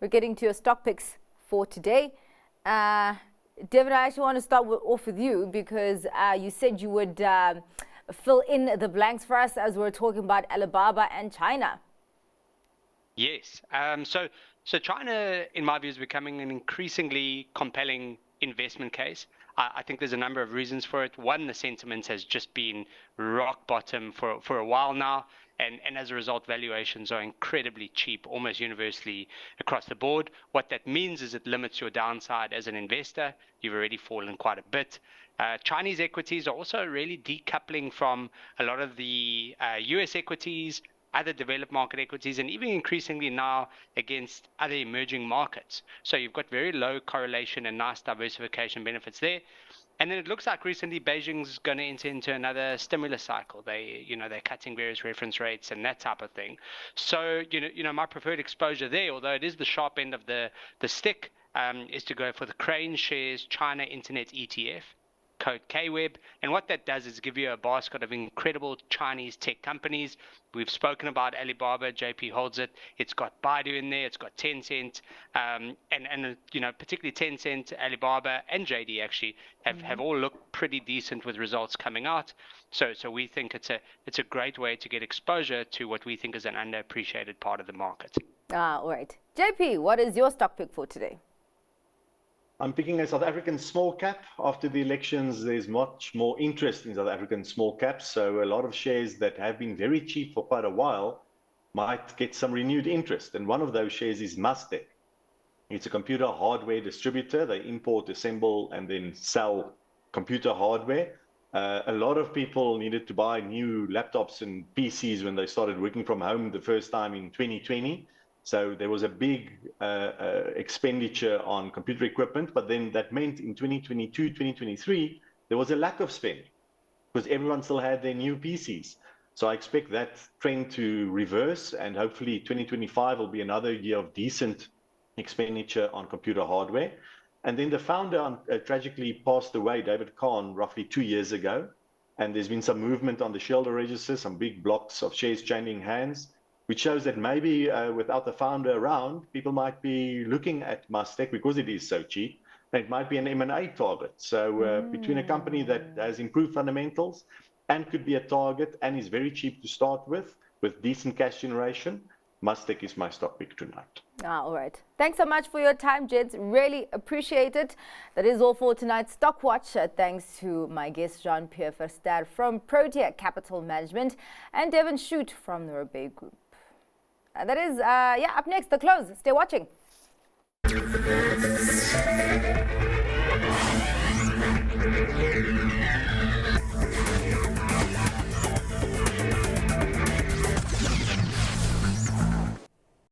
We're getting to your stock picks for today. Devin, I actually want to start off with you because you said you would fill in the blanks for us as we're talking about Alibaba and China. Yes. So China, in my view, is becoming an increasingly compelling investment case. I think there's a number of reasons for it. One, the sentiment has just been rock bottom for a while now. And as a result, valuations are incredibly cheap, almost universally across the board. What that means is it limits your downside as an investor. You've already fallen quite a bit. Chinese equities are also really decoupling from a lot of the US equities, other developed market equities, and even increasingly now against other emerging markets. So you've got very low correlation and nice diversification benefits there. And then it looks like recently Beijing's going to enter into another stimulus cycle. They're cutting various reference rates and that type of thing. So, my preferred exposure there, although it is the sharp end of the stick, is to go for the Kraneshares China Internet ETF, code KWEB. And what that does is give you a basket of incredible Chinese tech companies. We've spoken about Alibaba, JP holds it. It's got Baidu in there, it's got Tencent, and particularly Tencent, Alibaba, and JD actually have all looked pretty decent with results coming out. So we think it's a great way to get exposure to what we think is an underappreciated part of the market. All right. JP, what is your stock pick for today? I'm picking a South African small cap. After the elections, there's much more interest in South African small caps. So a lot of shares that have been very cheap for quite a while might get some renewed interest. And one of those shares is Mustek. It's a computer hardware distributor. They import, assemble, and then sell computer hardware. A lot of people needed to buy new laptops and PCs when they started working from home the first time in 2020. So there was a big expenditure on computer equipment, but then that meant in 2022, 2023, there was a lack of spend because everyone still had their new PCs. So I expect that trend to reverse, and hopefully 2025 will be another year of decent expenditure on computer hardware. And then the founder tragically passed away, David Kahn, roughly 2 years ago. And there's been some movement on the shareholder register, some big blocks of shares changing hands, which shows that maybe without the founder around, people might be looking at Mustek because it is so cheap. And it might be an M&A target. So between a company that has improved fundamentals and could be a target and is very cheap to start with decent cash generation, Mustek is my stock pick tonight. All right. Thanks so much for your time, gents. Really appreciate it. That is all for tonight's Stock Watch. Thanks to my guest, Pierre Verster from Protea Capital Management and Devin from the Robey Group. That is, up next, the close. Stay watching.